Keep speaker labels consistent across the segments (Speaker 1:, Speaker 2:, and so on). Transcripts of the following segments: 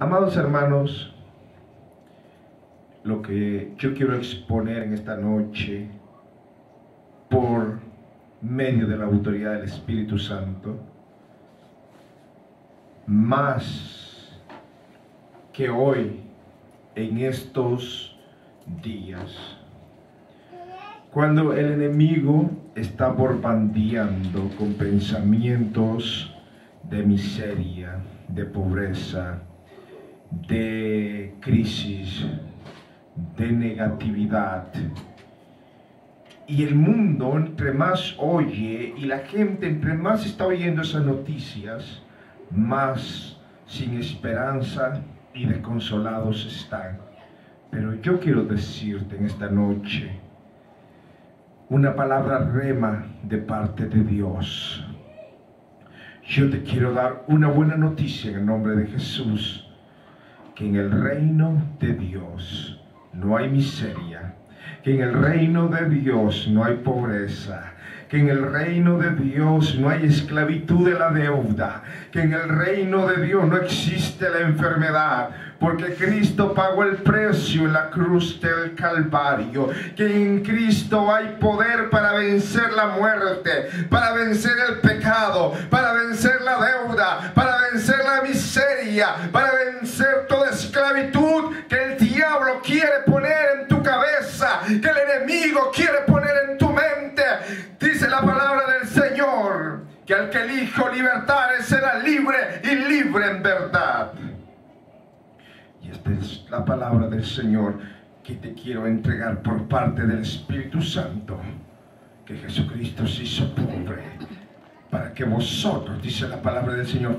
Speaker 1: Amados hermanos, lo que yo quiero exponer en esta noche, por medio de la autoridad del Espíritu Santo, más que hoy, en estos días, cuando el enemigo está bombardeando con pensamientos de miseria, de pobreza, de crisis, de negatividad, y el mundo entre más oye y la gente entre más está oyendo esas noticias, más sin esperanza y desconsolados están. Pero yo quiero decirte en esta noche una palabra rema de parte de Dios. Yo te quiero dar una buena noticia en el nombre de Jesús, que en el reino de Dios no hay miseria, que en el reino de Dios no hay pobreza, que en el reino de Dios no hay esclavitud de la deuda, que en el reino de Dios no existe la enfermedad, porque Cristo pagó el precio en la cruz del Calvario, que en Cristo hay poder para vencer la muerte, para vencer el pecado, para vencer la deuda, para vencer la miseria, para vencer toda esclavitud que el diablo quiere poner en tu cabeza, que el enemigo quiere poner en tu mente. Dice la palabra del Señor, que al que el Hijo libertare será libre, y libre en verdad. Y esta es la palabra del Señor que te quiero entregar por parte del Espíritu Santo, que Jesucristo se hizo pobre para que vosotros, dice la palabra del Señor,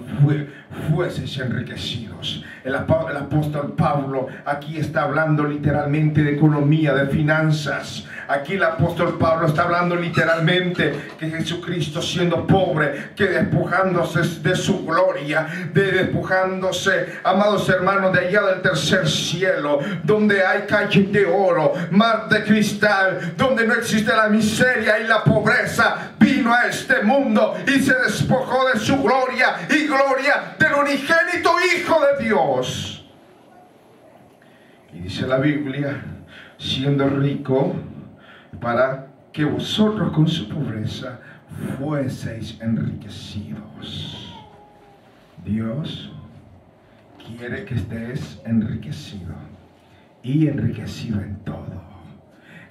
Speaker 1: fueseis enriquecidos. El apóstol Pablo aquí está hablando literalmente de economía, de finanzas. Aquí el apóstol Pablo está hablando literalmente que Jesucristo, siendo pobre, que despojándose de su gloria, despojándose, amados hermanos, de allá del tercer cielo, donde hay calles de oro, mar de cristal, donde no existe la miseria y la pobreza, vino a este mundo y se despojó de su gloria y gloria del unigénito Hijo de Dios. Y dice la Biblia, siendo rico, para que vosotros con su pobreza fueseis enriquecidos. Dios quiere que estés enriquecido, y enriquecido en todo.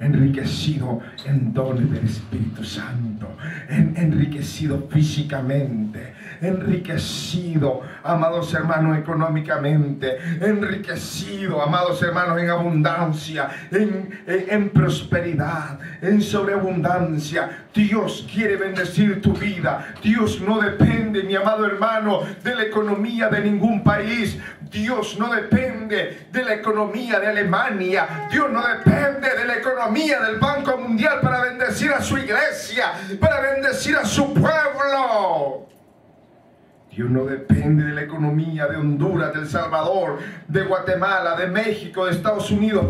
Speaker 1: Enriquecido en dones del Espíritu Santo, enriquecido físicamente, enriquecido, amados hermanos, económicamente, enriquecido, amados hermanos, en abundancia, en prosperidad, en sobreabundancia. Dios quiere bendecir tu vida. Dios no depende, mi amado hermano, de la economía de ningún país. Dios no depende de la economía de Alemania. Dios no depende de la economía del Banco Mundial para bendecir a su iglesia, para bendecir a su pueblo. Dios no depende de la economía de Honduras, de El Salvador, de Guatemala, de México, de Estados Unidos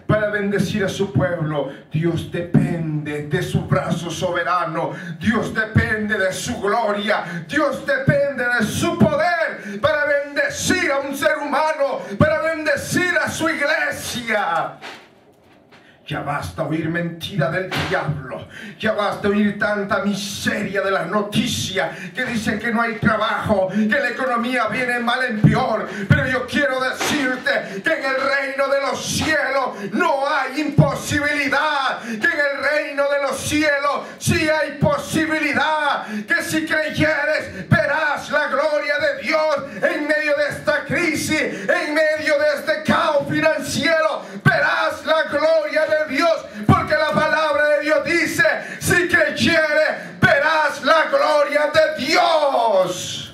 Speaker 1: para bendecir a su pueblo. Dios depende de su brazo soberano. Dios depende de su gloria. Dios depende de su poder para bendecir a un ser humano, para bendecir a su iglesia. Ya basta oír mentira del diablo. Ya basta oír tanta miseria de las noticias que dicen que no hay trabajo, que la economía viene mal en peor. Pero yo quiero decirte que en el reino de los cielos no hay imposibilidad. Que en el reino de los cielos sí hay posibilidad. Que si creyeres verás la gloria de Dios en medio de esta crisis, en medio de este caos financiero. Verás la gloria de Dios, porque la palabra de Dios dice, si creyeres verás la gloria de Dios.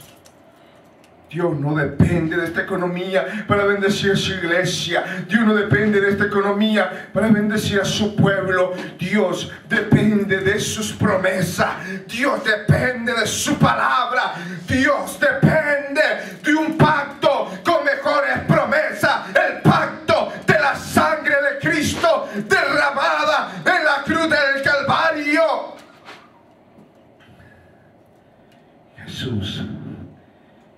Speaker 1: Dios no depende de esta economía para bendecir a su iglesia. Dios no depende de esta economía para bendecir a su pueblo. Dios depende de sus promesas. Dios depende de su palabra. Dios depende de un pacto con mejores promesas. El pacto de la sangre de Cristo derramada en la cruz del Calvario. Jesús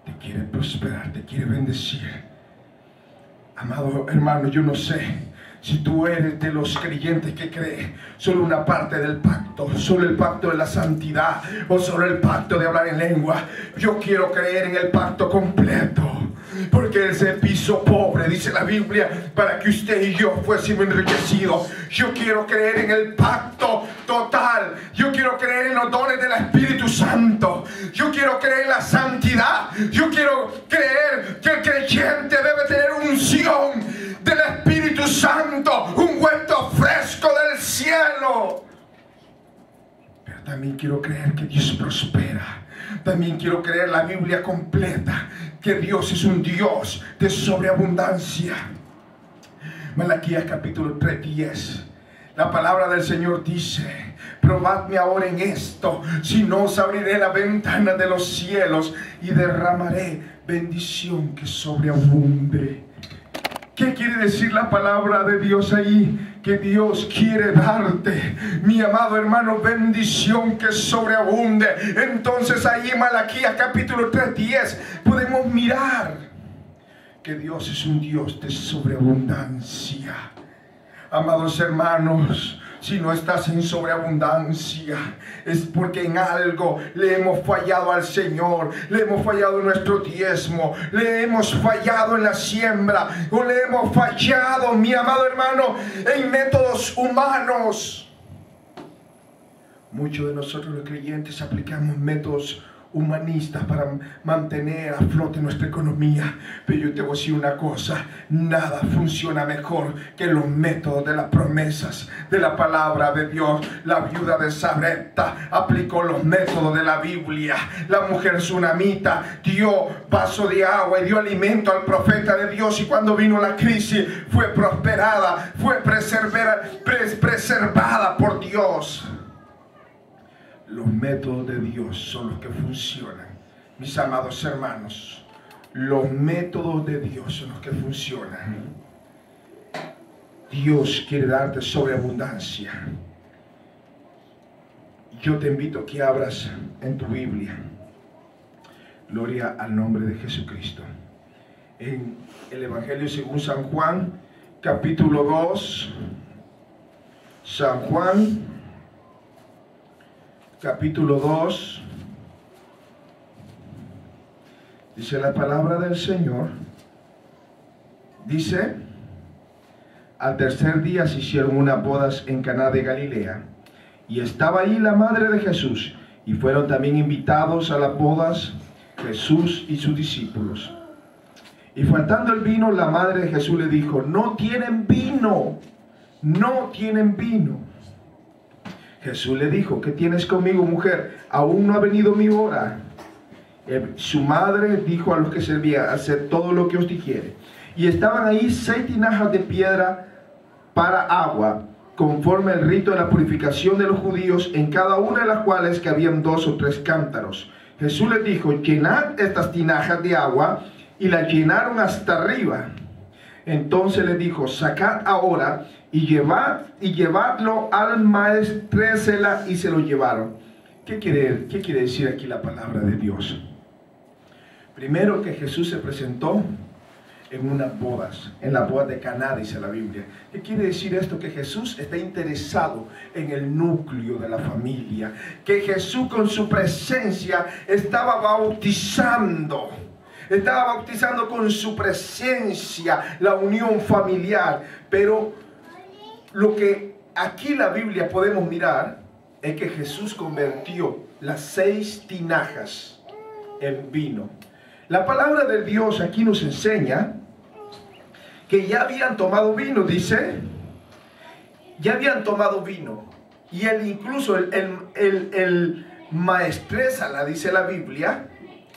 Speaker 1: te quiere prosperar, te quiere bendecir. Amado hermano, yo no sé si tú eres de los creyentes que cree solo una parte del pacto, solo el pacto de la santidad o solo el pacto de hablar en lengua. Yo quiero creer en el pacto completo, porque Él se hizo pobre, dice la Biblia, para que usted y yo fuésemos enriquecidos. Yo quiero creer en el pacto total. Yo quiero creer en los dones del Espíritu Santo. Yo quiero creer en la santidad. Yo quiero creer que el creyente debe tener unción del Espíritu Santo, un ungüento fresco del cielo. Pero también quiero creer que Dios prospera. También quiero creer la Biblia completa, que Dios es un Dios de sobreabundancia. Malaquías capítulo 3:10. La palabra del Señor dice: probadme ahora en esto, si no os abriré la ventana de los cielos y derramaré bendición que sobreabunde. ¿Qué quiere decir la palabra de Dios ahí? Que Dios quiere darte, mi amado hermano, bendición que sobreabunde. Entonces ahí en Malaquías capítulo 3:10 podemos mirar que Dios es un Dios de sobreabundancia. Amados hermanos, si no estás en sobreabundancia, es porque en algo le hemos fallado al Señor. Le hemos fallado en nuestro diezmo, le hemos fallado en la siembra, o le hemos fallado, mi amado hermano, en métodos humanos. Muchos de nosotros los creyentes aplicamos métodos humanistas para mantener a flote nuestra economía. Pero yo te voy a decir una cosa: nada funciona mejor que los métodos de las promesas de la palabra de Dios. La viuda de Sarepta aplicó los métodos de la Biblia. La mujer tsunamita dio vaso de agua y dio alimento al profeta de Dios, y cuando vino la crisis fue prosperada, fue preservada por Dios. Los métodos de Dios son los que funcionan, mis amados hermanos. Los métodos de Dios son los que funcionan. Dios quiere darte sobreabundancia. Yo te invito a que abras en tu Biblia, gloria al nombre de Jesucristo, en el Evangelio según San Juan, capítulo 2. San Juan capítulo 2, dice la palabra del Señor. Dice: al tercer día se hicieron unas bodas en Caná de Galilea, y estaba ahí la madre de Jesús, y fueron también invitados a las bodas Jesús y sus discípulos. Y faltando el vino, la madre de Jesús le dijo: no tienen vino, no tienen vino. Jesús le dijo: ¿qué tienes conmigo, mujer? Aún no ha venido mi hora. Su madre dijo a los que servían: haced todo lo que os dijere. Y estaban ahí 6 tinajas de piedra para agua, conforme al rito de la purificación de los judíos, en cada una de las cuales que habían 2 o 3 cántaros. Jesús les dijo: llenad estas tinajas de agua, y las llenaron hasta arriba. Entonces les dijo: sacad ahora y llevadlo al maestrésela, y se lo llevaron. ¿Qué quiere decir aquí la palabra de Dios? Primero, que Jesús se presentó en unas bodas, en la boda de Caná, dice la Biblia. ¿Qué quiere decir esto? Que Jesús está interesado en el núcleo de la familia, que Jesús con su presencia estaba bautizando con su presencia la unión familiar. Pero lo que aquí la Biblia podemos mirar es que Jesús convirtió las 6 tinajas en vino. La palabra de Dios aquí nos enseña que ya habían tomado vino, dice. Ya habían tomado vino. Y incluso el maestrésala, dice la Biblia,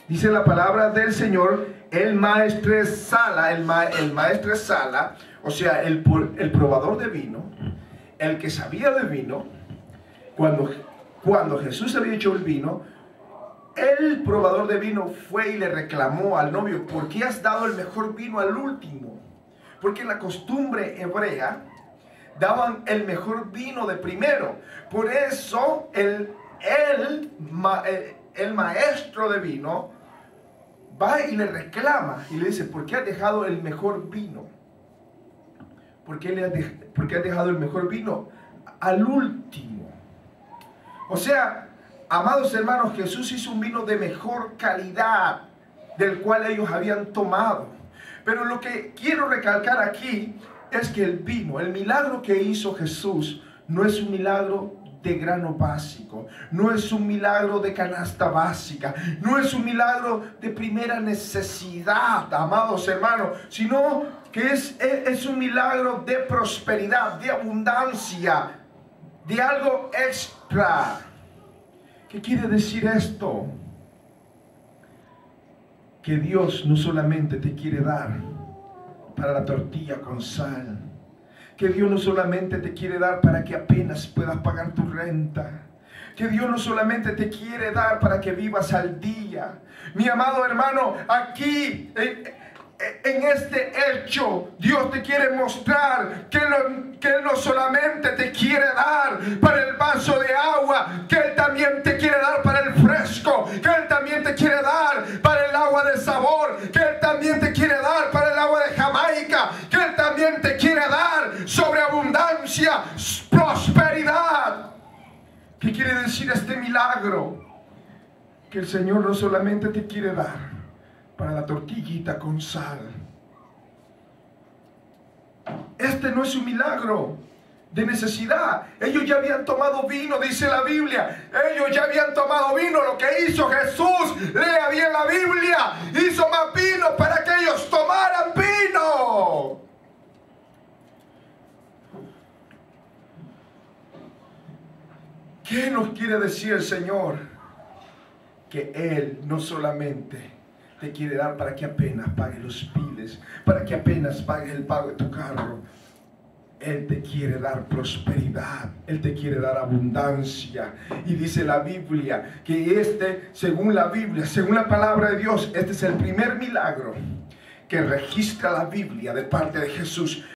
Speaker 1: dice la palabra del Señor, el maestrésala, o sea, el probador de vino, el que sabía de vino. Cuando Jesús había hecho el vino, el probador de vino fue y le reclamó al novio: ¿por qué has dado el mejor vino al último? Porque en la costumbre hebrea daban el mejor vino de primero. Por eso el maestro de vino va y le reclama y le dice: ¿por qué has dejado el mejor vino? ¿Por qué has dejado el mejor vino al último? O sea, amados hermanos, Jesús hizo un vino de mejor calidad del cual ellos habían tomado. Pero lo que quiero recalcar aquí es que el vino, el milagro que hizo Jesús, no es un milagro de grano básico, no es un milagro de canasta básica, no es un milagro de primera necesidad, amados hermanos, sino que es un milagro de prosperidad, de abundancia, de algo extra. ¿Qué quiere decir esto? Que Dios no solamente te quiere dar para la tortilla con sal, que Dios no solamente te quiere dar para que apenas puedas pagar tu renta, que Dios no solamente te quiere dar para que vivas al día. Mi amado hermano, aquí en este hecho, Dios te quiere mostrar que Él no solamente te quiere dar para el vaso de agua, que Él también te quiere dar para el fresco, que Él también te quiere dar para el agua de sabor, que Él también te quiere dar para el agua de Jamaica, que Él también te quiere dar sobreabundancia, prosperidad. ¿Qué quiere decir este milagro? Que el Señor no solamente te quiere dar para la tortillita con sal. Este no es un milagro de necesidad. Ellos ya habían tomado vino, dice la Biblia. Ellos ya habían tomado vino. Lo que hizo Jesús, lea bien la Biblia, hizo más vino para que ellos tomaran vino. ¿Qué nos quiere decir el Señor? Que Él no solamente te quiere dar para que apenas pagues los biles, para que apenas pagues el pago de tu carro. Él te quiere dar prosperidad, Él te quiere dar abundancia. Y dice la Biblia que según la Biblia, según la palabra de Dios, este es el primer milagro que registra la Biblia de parte de Jesús.